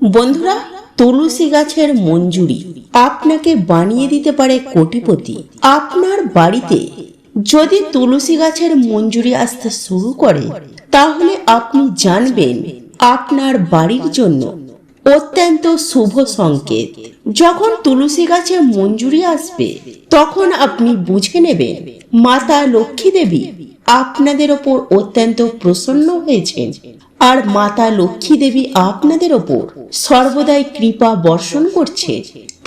বন্ধুরা, তুলসী গাছের মঞ্জুরি আপনাকে বানিয়ে দিতে পারে কোটিপতি। আপনার বাড়িতে যদি তুলসী গাছের মঞ্জুরি আসতে শুরু করে, তাহলে আপনি জানবেন আপনার বাড়ির জন্য অত্যন্ত শুভ সংকেত। যখন তুলসী গাছে মঞ্জুরি আসবে, তখন আপনি বুঝে নেবেন মাতা লক্ষ্মী দেবী আপনাদের ওপর অত্যন্ত প্রসন্ন হয়েছেন, আর মাতা লক্ষ্মী দেবী আপনাদের ওপর সর্বদাই কৃপা বর্ষণ করছে।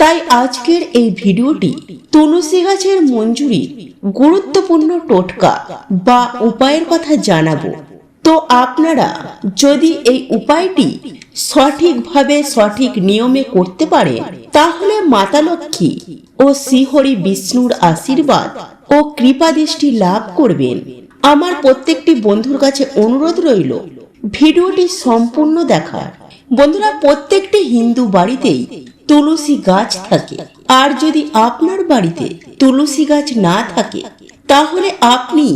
তাই আজকের এই ভিডিওটি তুলসী গাছের মঞ্জুরি গুরুত্বপূর্ণ টোটকা বা উপায়ের কথা জানাবো। তো আপনারা যদি এই উপায়টি সঠিকভাবে সঠিক নিয়মে করতে পারেন, তাহলে মাতা লক্ষ্মী ও শ্রীহরি বিষ্ণুর আশীর্বাদ ও কৃপা দৃষ্টি লাভ করবেন। আমার প্রত্যেকটি বন্ধুর কাছে অনুরোধ রইল ভিডিওটি সম্পূর্ণ দেখার। বন্ধুরা, প্রত্যেকটি হিন্দু বাড়িতেই তুলসী গাছ থাকে, আর যদি আপনার বাড়িতে তুলসী গাছ না থাকে, তাহলে আপনি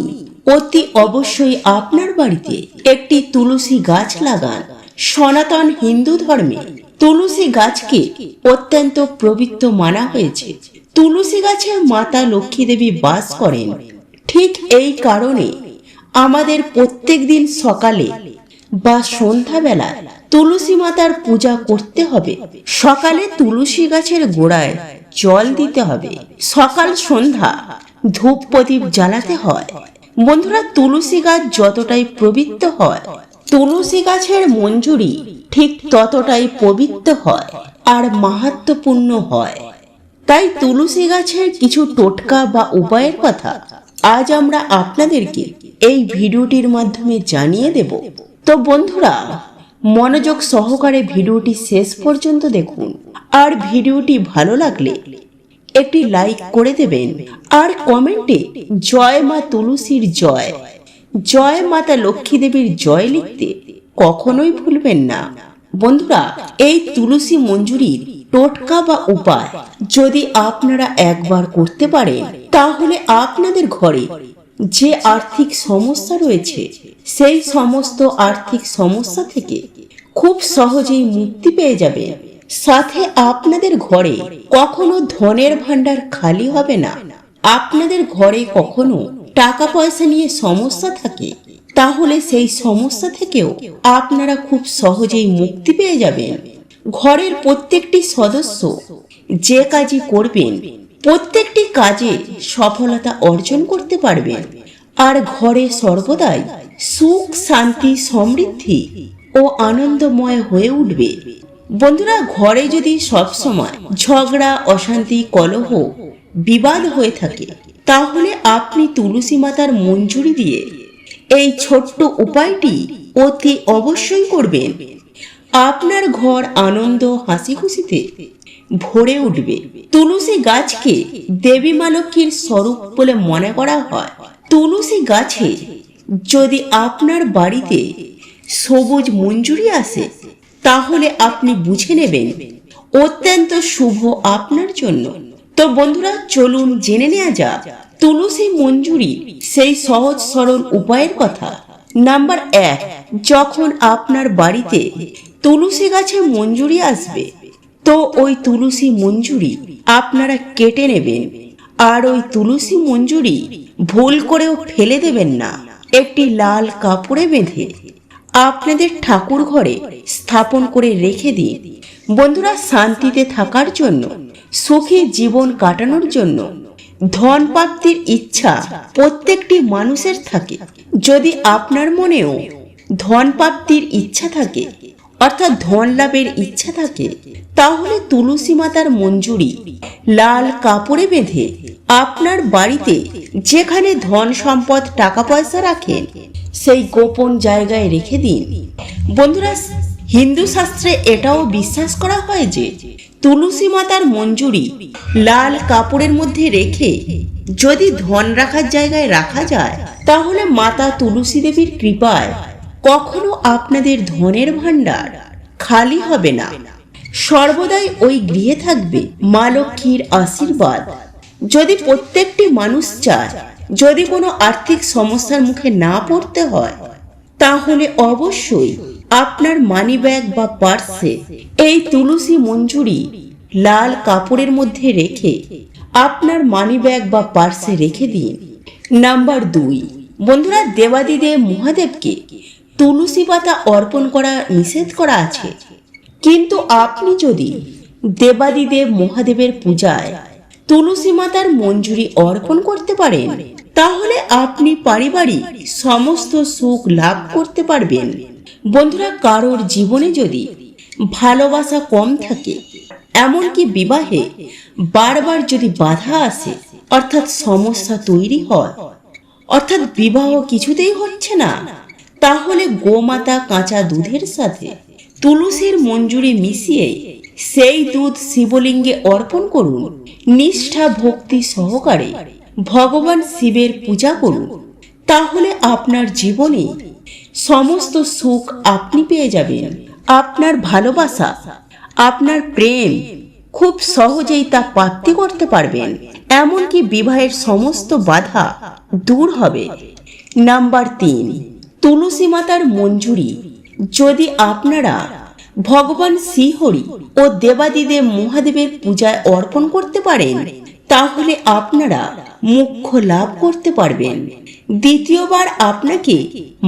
অতি অবশ্যই আপনার বাড়িতে একটি তুলসী গাছ লাগান। সনাতন হিন্দু ধর্মে তুলসী গাছকে অত্যন্ত পবিত্র মানা হয়েছে। তুলসী গাছে মাতা লক্ষ্মী দেবী বাস করেন। ঠিক এই কারণে আমাদের প্রত্যেক দিন সকালে বা সন্ধ্যাবেলা তুলসী মাতার পূজা করতে হবে। সকালে তুলসী গাছের গোড়ায় জল দিতে হবে, সকাল সন্ধ্যা ধূপ প্রদীপ জ্বালাতে হয়। বন্ধুরা, তুলসী গাছ যতটাই পবিত্র হয়, তুলসী গাছের মঞ্জুরি ঠিক ততটাই পবিত্র হয় আর মাহাত্ম্যপূর্ণ হয়। তাই তুলসী গাছের কিছু টোটকা বা উপায়ের কথা আজ আমরা আপনাদেরকে এই ভিডিওটির মাধ্যমে জানিয়ে দেব। তো বন্ধুরা, মনোযোগ সহকারে ভিডিওটি শেষ পর্যন্ত দেখুন, আর ভিডিওটি ভালো লাগলে একটি লাইক করে দেবেন, আর কমেন্টে জয় মা তুলসীর জয়, জয় মাতা লক্ষ্মী দেবীর জয় লিখতে কখনোই ভুলবেন না। বন্ধুরা, এই তুলসী মঞ্জুরির টোটকা বা উপায় যদি আপনারা একবার করতে পারেন, তাহলে আপনাদের ঘরে যে আর্থিক সমস্যা রয়েছে, সেই সমস্ত আর্থিক সমস্যা থেকে খুব সহজেই মুক্তি পেয়ে যাবেন। সাথে আপনাদের ঘরে কখনো ধনের ভান্ডার খালি হবে না। আপনাদের ঘরে কখনো টাকা পয়সা নিয়ে সমস্যা থাকে, তাহলে সেই সমস্যা থেকেও আপনারা খুব সহজেই মুক্তি পেয়ে যাবেন। ঘরের প্রত্যেকটি সদস্য যে কাজই করবেন, প্রত্যেকটি কাজে সফলতা অর্জন করতে পারবেন, আর ঘরে সর্বদাই সুখ শান্তি সমৃদ্ধি ও আনন্দময় হয়ে উঠবে। বন্ধুরা, ঘরে যদি সবসময় ঝগড়া অশান্তি কলহ বিবাদ হয়ে থাকে, তাহলে আপনি তুলসী মাতার মঞ্জুরি দিয়ে এই ছোট্ট উপায়টি অতি অবশ্যই করবেন। আপনার ঘর আনন্দ হাসি খুশিতে ভরে উঠবে। তুলসী গাছকে দেবী মা লক্ষ্মীর স্বরূপ বলে মনে করা হয়। তুলসী গাছে যদি আপনার বাড়িতে সবুজ মঞ্জুরি আসে, তাহলে আপনি বুঝে নেবেন অত্যন্ত শুভ আপনার জন্য। তো বন্ধুরা, চলুন জেনে নেওয়া যাক তুলসী মঞ্জুরি সেই সহজ সরল উপায়ের কথা। নাম্বার 1, যখন আপনার বাড়িতে তুলসী গাছে মঞ্জুরি আসবে, তো ওই তুলসী মঞ্জুরি আপনারা কেটে নেবেন, আর ওই তুলসী মঞ্জুরি ভুল করেও ফেলে দেবেন না। একটি লাল কাপড়ে বেঁধে আপনাদের ঠাকুর ঘরে স্থাপন করে রেখে দিন। বন্ধুরা, শান্তিতে থাকার জন্য, সুখী জীবন কাটানোর জন্য ধন প্রাপ্তির ইচ্ছা প্রত্যেকটি মানুষের থাকে। যদি আপনার মনেও ধন প্রাপ্তির ইচ্ছা থাকে, অর্থাৎ ধন লাভের ইচ্ছা থাকে, তাহলে তুলসী মাতার মঞ্জুরি লাল কাপড়ে বেঁধে আপনার বাড়িতে যেখানে ধন সম্পদ টাকা পয়সা রাখেন, সেই গোপন জায়গায় রেখে দিন। বন্ধুরা, হিন্দু শাস্ত্রে এটাও বিশ্বাস করা হয় যে তুলসী মাতার মঞ্জুরি লাল কাপড়ের মধ্যে রেখে যদি ধন রাখার জায়গায় রাখা যায়, তাহলে মাতা তুলসী দেবীর কৃপায় কখনো আপনাদের ধনের ভান্ডার খালি হবে না। সর্বদাই ওই গৃহে থাকবে মা লক্ষ্মীর আশীর্বাদ। যদি প্রত্যেকটি মানুষ চায় যদি কোনো আর্থিক সমস্যার মুখে না পড়তে হয়, তাহলে অবশ্যই আপনার মানি ব্যাগ বা পার্সে এই তুলসী মঞ্জুরি লাল কাপড়ের মধ্যে রেখে আপনার মানি ব্যাগ বা পার্সে রেখে দিন। নাম্বার 2, বন্ধুরা, দেবাদিদেব মহাদেবকে তুলসী পাতা অর্পণ করা নিষেধ করা আছে, কিন্তু আপনি যদি দেবাদিদেব মহাদেবের পূজায় তুলসী মাতার মঞ্জুরি অর্পণ করতে পারেন, তাহলে আপনি পারিবারিক সমস্ত সুখ লাভ করতে পারবেন। বন্ধুরা, কারোর জীবনে যদি ভালোবাসা কম থাকে, এমনকি বিবাহে বারবার যদি বাধা আসে, অর্থাৎ সমস্যা তৈরি হয়, অর্থাৎ বিবাহ কিছুতেই হচ্ছে না, তাহলে গোমাতা কাঁচা দুধের সাথে তুলসীর মঞ্জুরি মিশিয়ে সেই দুধ শিবলিঙ্গে অর্পণ করুন। নিষ্ঠা ভক্তি সহকারে ভগবান শিবের পূজা করুন, তাহলে আপনার জীবনে সমস্ত সুখ আপনি পেয়ে যাবেন। আপনার ভালোবাসা, আপনার প্রেম খুব সহজেই তা প্রাপ্তি করতে পারবেন, এমনকি বিবাহের সমস্ত বাধা দূর হবে। নাম্বার 3, তুলসী মাতার মঞ্জুরি যদি আপনারা ভগবান শ্রীহরি ও দেবাদিদেব মহাদেবের পূজায় অর্পণ করতে পারেন, তাহলে আপনারা মোক্ষ লাভ করতে পারবেন। দ্বিতীয়বার আপনাকে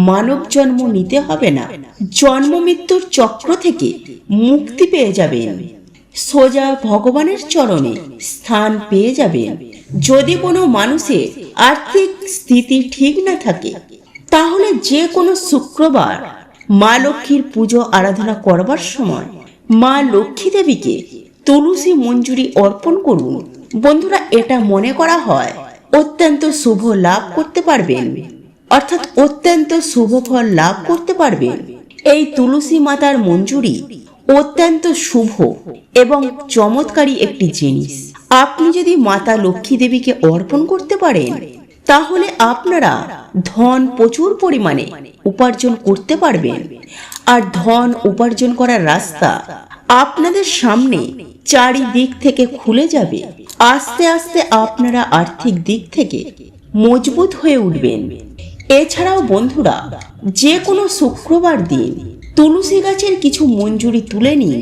মানব জন্ম নিতে হবে না, জন্ম মৃত্যুর চক্র থেকে মুক্তি পেয়ে যাবেন, সোজা ভগবানের চরণে স্থান পেয়ে যাবেন। যদি কোনো মানুষের আর্থিক স্থিতি ঠিক না থাকে, তাহলে যে কোনো শুক্রবার মা লক্ষ্মীর পুজো আরাধনা করবার সময় মা লক্ষ্মী দেবীকে তুলসী মঞ্জুরি অর্পণ করুন। বন্ধুরা, এটা মনে করা হয় অত্যন্ত শুভ লাভ করতে পারবেন, অর্থাৎ অত্যন্ত শুভ ফল লাভ করতে পারবেন। এই তুলসী মাতার মঞ্জুরি অত্যন্ত শুভ এবং চমৎকারী একটি জিনিস। আপনি যদি মাতা লক্ষ্মী দেবীকে অর্পণ করতে পারেন, তাহলে আপনারা ধন প্রচুর পরিমাণে উপার্জন করতে পারবেন। আর ধন উপার্জন করার রাস্তা আপনাদের সামনে চারিদিক থেকে খুলে যাবে। আস্তে আস্তে আপনারা আর্থিক দিক থেকে মজবুত হয়ে উঠবেন। এছাড়াও বন্ধুরা, যে কোনো শুক্রবার দিন তুলসী গাছের কিছু মঞ্জুরি তুলে নিন,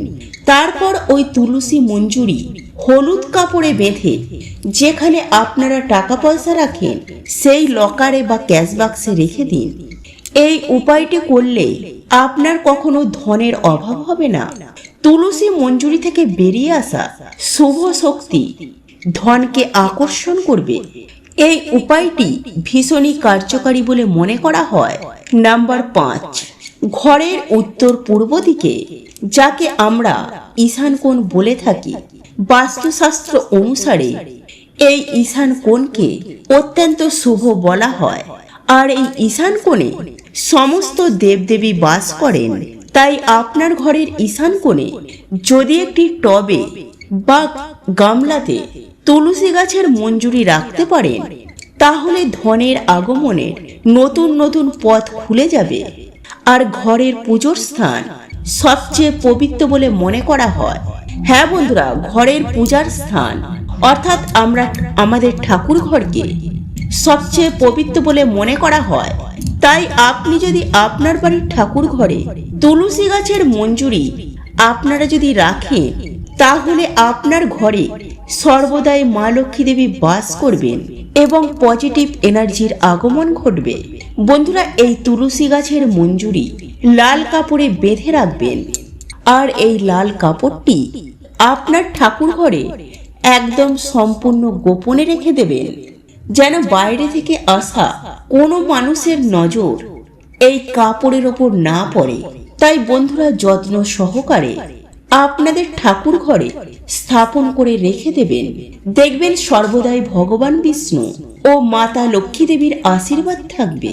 তারপর ওই তুলসী মঞ্জুরি হলুদ কাপড়ে বেঁধে যেখানে আপনারা টাকা পয়সা রাখেন সেই লকারে বা ক্যাশ বাক্সে রেখে দিন। এই উপায়টি করলে আপনার কখনো ধনের অভাব হবে না। তুলসী মঞ্জুরি থেকে বেরিয়ে আসা শুভ শক্তি ধনকে আকর্ষণ করবে। এই উপায়টি ভীষণই কার্যকারী বলে মনে করা হয়। নাম্বার 5, ঘরের উত্তর পূর্ব দিকে, যাকে আমরা ঈশান কোণ বলে থাকি, বাস্তুশাস্ত্র অনুসারে এই ঈশান কোণকে অত্যন্ত শুভ বলা হয়। আর এই ঈশান কোণে সমস্ত দেবদেবী বাস করেন। তাই আপনার ঘরের ঈশান কোণে যদি একটি টবে বা গামলাতে তুলসী গাছের মঞ্জুরি রাখতে পারেন, তাহলে ধনের আগমনের নতুন নতুন পথ খুলে যাবে। আর ঘরের পুজোর স্থান সবচেয়ে পবিত্র বলে মনে করা হয়। হ্যাঁ বন্ধুরা, ঘরের পূজার স্থান অর্থাৎ আমরা আমাদের ঠাকুর ঘরকে সবচেয়ে পবিত্র বলে মনে করা হয়। তাই আপনি যদি আপনার বাড়ির ঠাকুর ঘরে তুলসী গাছের মঞ্জুরি আপনারা যদি রাখেন, তাহলে আপনার ঘরে সর্বদাই মা লক্ষ্মী দেবী বাস করবেন এবং পজিটিভ এনার্জির আগমন ঘটবে। বন্ধুরা, এই তুলসী গাছের মঞ্জুরি লাল কাপড়ে বেঁধে রাখবেন। আর এই লাল কাপড়টি আপনার ঠাকুর ঘরে একদম সম্পূর্ণ গোপনে রেখে দেবেন, যেন বাইরে থেকে আসা কোনো মানুষের নজর এই কাপড়ের ওপর না পড়ে। তাই বন্ধুরা, যত্ন সহকারে আপনাদের ঠাকুর ঘরে স্থাপন করে রেখে দেবেন। দেখবেন সর্বদাই ভগবান বিষ্ণু ও মাতা লক্ষ্মী দেবীর আশীর্বাদ থাকবে।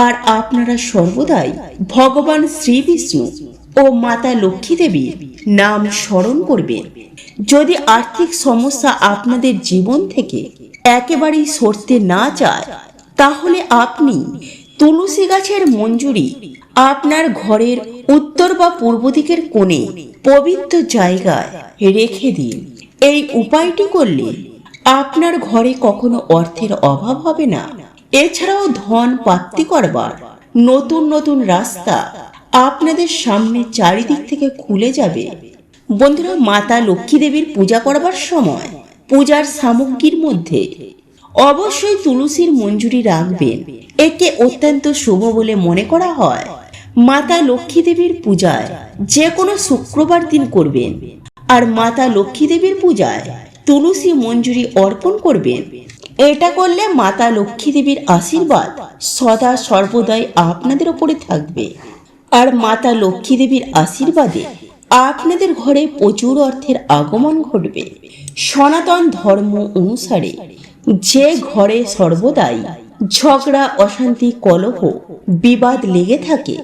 আর আপনারা সর্বদাই ভগবান শ্রী বিষ্ণু ও মাতা লক্ষ্মী দেবীর নাম স্মরণ করবেন। যদি আর্থিক সমস্যা আপনাদের জীবন থেকে একেবারেই সরতে না চায়, তাহলে আপনি তুলসী গাছের মঞ্জুরি আপনার ঘরের উত্তর বা পূর্ব দিকের কোণে পবিত্র জায়গায় রেখে দিন। এই উপায়টি করলে আপনার ঘরে কখনো অর্থের অভাব হবে না। এছাড়াও ধন প্রাপ্তি করবার নতুন নতুন রাস্তা আপনাদের সামনে চারিদিক থেকে খুলে যাবে। বন্ধুরা, মাতা লক্ষ্মী দেবীর পূজা করবার সময় পূজার সামগ্রীর মধ্যে অবশ্যই তুলসীর মঞ্জুরি রাখবেন। একে অত্যন্ত শুভ বলে মনে করা হয়। মাতা লক্ষ্মী দেবীর পূজায় যে কোনো শুক্রবার দিন করবেন, আর মাতা লক্ষ্মী দেবীর পূজায় তুলসী মঞ্জুরি অর্পণ করবেন। এটা করলে মাতা লক্ষ্মী দেবীর আশীর্বাদ সদা সর্বদাই আপনাদের উপরে থাকবে, আর মাতা লক্ষ্মী দেবীর আশীর্বাদে আপনাদের ঘরে প্রচুর অর্থের আগমন ঘটবে। সনাতন ধর্ম অনুসারে যে ঘরে সর্বদাই ঝগড়া, অশান্তি, কলহ, বিবাদ লেগে থাকে,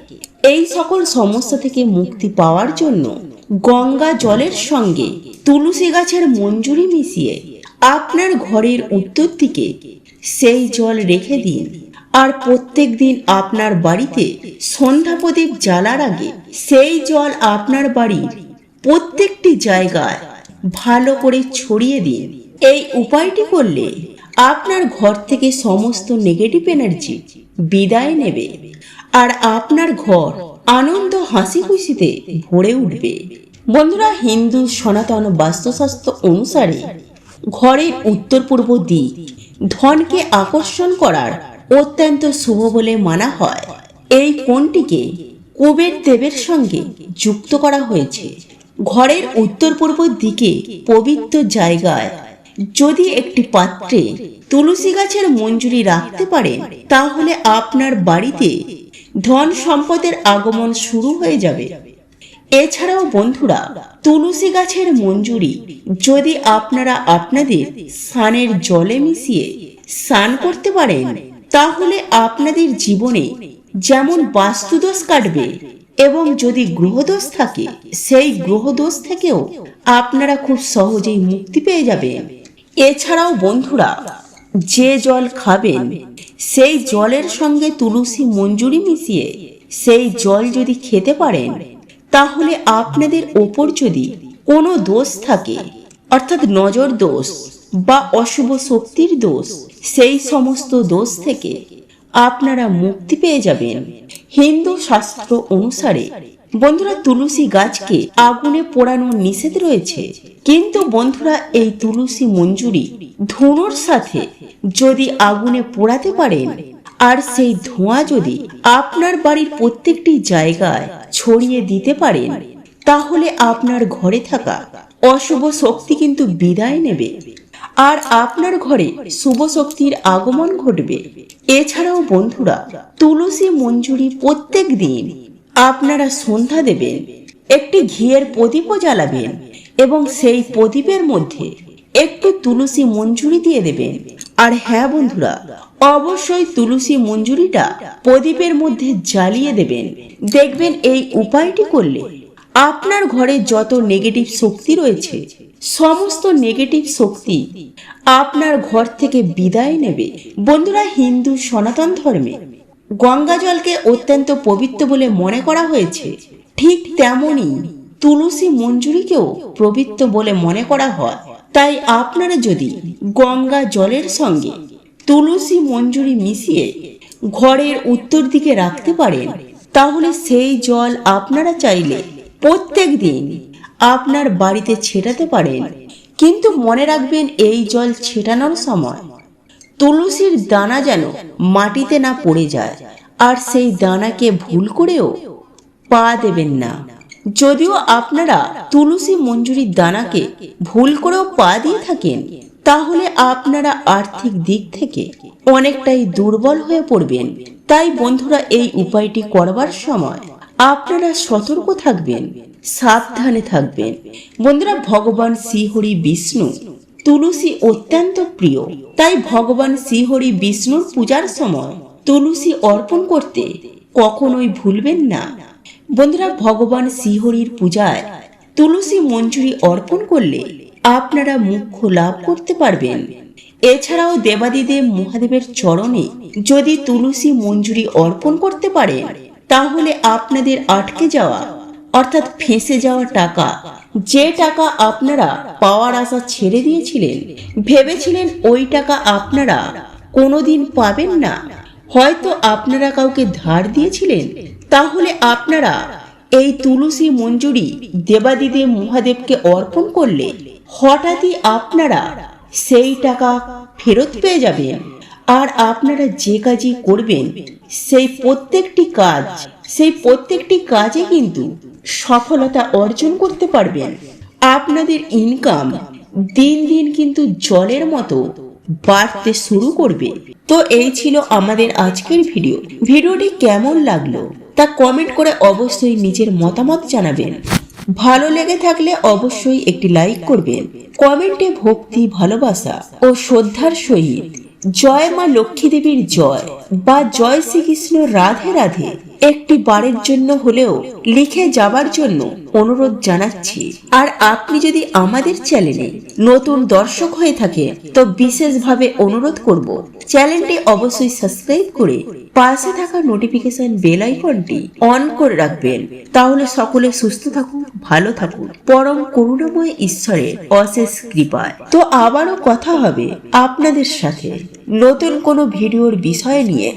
এই সকল সমস্যা থেকে মুক্তি পাওয়ার জন্য গঙ্গা জলের সঙ্গে তুলসী গাছের মঞ্জুরি মিশিয়ে আপনার ঘরের উত্তর দিকে সেই জল রেখে দিন। আর প্রত্যেক দিন আপনার বাড়িতে সন্ধ্যা প্রদীপ জ্বালার আগে সেই জল আপনার বাড়ির প্রত্যেকটি জায়গায় ভালো করে ছড়িয়ে দিন। এই উপায়টি করলে আপনার ঘর থেকে সমস্ত নেগেটিভ এনার্জি বিদায় নেবে, আর আপনার ঘর আনন্দ হাসি খুশিতে ভরে উঠবে। বন্ধুরা, হিন্দু সনাতন বাস্তুশাস্ত্র অনুসারে ঘরের উত্তর পূর্ব দিক ধনকে আকর্ষণ করার অত্যন্ত শুভ বলে মানা হয়। এই কোণটিকে কুবের দেবের সঙ্গে যুক্ত করা হয়েছে। ঘরের উত্তর পূর্ব দিকে পবিত্র জায়গায় যদি একটি পাত্রে তুলসী গাছের মঞ্জুরি রাখতে পারেন, তাহলে আপনার বাড়িতে ধন সম্পদের আগমন শুরু হয়ে যাবে। এছাড়াও বন্ধুরা, তুলসী গাছের মঞ্জুরি যদি আপনারা আপনাদের স্নানের জলে মিশিয়ে স্নান করতে পারেন, তাহলে আপনাদের জীবনে যেমন বাস্তুদোষ কাটবে, এবং যদি গ্রহদোষ থাকে সেই গ্রহদোষ থেকেও আপনারা খুব সহজেই মুক্তি পেয়ে যাবেন। এছাড়াও বন্ধুরা, যে জল খাবেন সেই জলের সঙ্গে তুলসী মঞ্জুরি মিশিয়ে সেই জল যদি খেতে পারেন, তাহলে আপনাদের ওপর যদি কোনো দোষ থাকে, অর্থাৎ নজর দোষ বা অশুভ শক্তির দোষ, সেই সমস্ত দোষ থেকে আপনারা মুক্তি পেয়ে যাবেন। হিন্দু শাস্ত্র অনুসারে বন্ধুরা, তুলসী গাছকে আগুনে পোড়ানো নিষেধ রয়েছে, কিন্তু বন্ধুরা, এই তুলসী মঞ্জুরি ধুনোর সাথে যদি আগুনে পোড়াতে পারেন, আর সেই ধোঁয়া যদি আপনার বাড়ির প্রত্যেকটি জায়গায় ছড়িয়ে দিতে পারেন, তাহলে আপনার ঘরে থাকা অশুভ শক্তি কিন্তু বিদায় নেবে, আর আপনার ঘরে শুভ শক্তির আগমন ঘটবে। এছাড়াও বন্ধুরা, তুলসী মঞ্জুরি প্রত্যেক দিন আপনারা সন্ধ্যা দেবেন, একটি ঘিয়ের প্রদীপও জ্বালাবেন, এবং সেই প্রদীপের মধ্যে একটু তুলসী মঞ্জুরি দিয়ে দেবেন। আর হ্যাঁ বন্ধুরা, অবশ্যই তুলসী মঞ্জুরিটা প্রদীপের মধ্যে জ্বালিয়ে দেবেন। দেখবেন এই উপায়টি করলে আপনার ঘরে যত নেগেটিভ শক্তি রয়েছে, সমস্ত নেগেটিভ শক্তি আপনার ঘর থেকে বিদায় নেবে। বন্ধুরা, হিন্দু সনাতন ধর্মে গঙ্গা জলকে অত্যন্ত পবিত্র বলে মনে করা হয়েছে, ঠিক তেমনি তুলসী মঞ্জুরিকেও পবিত্র বলে মনে করা হয়। তাই আপনারা যদি গঙ্গা জলের সঙ্গে তুলসী মঞ্জুরি মিশিয়ে ঘরের উত্তর দিকে রাখতে পারেন, তাহলে সেই জল আপনারা চাইলে প্রত্যেক দিন আপনার বাড়িতে ছেটাতে পারেন। কিন্তু মনে রাখবেন, এই জল ছেটানোর সময় তুলসীর দানা যেন মাটিতে না পড়ে যায়, আর সেই দানাকে ভুল করেও পা দেবেন না। যদিও আপনারা তুলসী মঞ্জুরির দানাকে ভুল করেও পা দিয়ে থাকেন, তাহলে আপনারা আর্থিক দিক থেকে অনেকটাই দুর্বল হয়ে পড়বেন। তাই বন্ধুরা, এই উপায়টি করবার সময় আপনারা সতর্ক থাকবেন, সাবধানে থাকবেন। বন্ধুরা, ভগবান শ্রীহরি বিষ্ণু তুলসী অত্যন্ত প্রিয়, তাই ভগবান শ্রীহরি বিষ্ণুর পূজার সময় তুলসী অর্পণ করতে কখনোই ভুলবেন না। বন্ধুরা, ভগবান শ্রীহরির পূজায় তুলসী মঞ্জুরি অর্পণ করলে আপনারা মোক্ষ লাভ করতে পারবেন। এছাড়াও দেবাদিদেব মহাদেবের চরণে যদি তুলসী মঞ্জুরি অর্পণ করতে পারেন, তাহলে আপনাদের আটকে যাওয়া, অর্থাৎ ফেঁসে যাওয়া টাকা, যে টাকা আপনারা পাওয়ার আশা ছেড়ে দিয়েছিলেন, ভেবেছিলেন ওই টাকা আপনারা কোনোদিন পাবেন না, হয়তো আপনারা কাউকে ধার দিয়েছিলেন, তাহলে আপনারা এই তুলসী মঞ্জুরি দেবাদিদেব মহাদেবকে অর্পণ করলে হঠাৎই আপনারা সেই টাকা ফেরত পেয়ে যাবেন। আর আপনারা যে কাজই করবেন সেই প্রত্যেকটি কাজে কিন্তু সফলতা অর্জন করতে পারবেন। আপনাদের ইনকাম দিন দিন কিন্তু জলের মতো বাড়তে শুরু করবে। তো এই ছিল আমাদের আজকের ভিডিওটি কেমন লাগলো তা কমেন্ট করে অবশ্যই নিজের মতামত জানাবেন। ভালো লেগে থাকলে অবশ্যই একটি লাইক করবেন। কমেন্টে ভক্তি, ভালোবাসা ও শ্রদ্ধার সহিত জয় মা লক্ষ্মী দেবীর জয় বা জয় শ্রীকৃষ্ণ রাধে রাধে একটি বারের জন্য হলেও লিখে যাবার জন্য অনুরোধ জানাচ্ছি। আর আপনি যদি আমাদের চ্যানেলে নতুন দর্শক হয়ে থাকে তো বিশেষভাবে অনুরোধ করব চ্যানেলটি অবশ্যই সাবস্ক্রাইব করে পাশে থাকা নোটিফিকেশন বেল আইকনটি অন করে রাখবেন। তাহলে সকলে সুস্থ থাকুন, ভালো থাকুন, পরম করুণাময় ঈশ্বরের অশেষ কৃপায়। তো আবারও কথা হবে আপনাদের সাথে নতুন কোনো ভিডিওর বিষয় নিয়ে।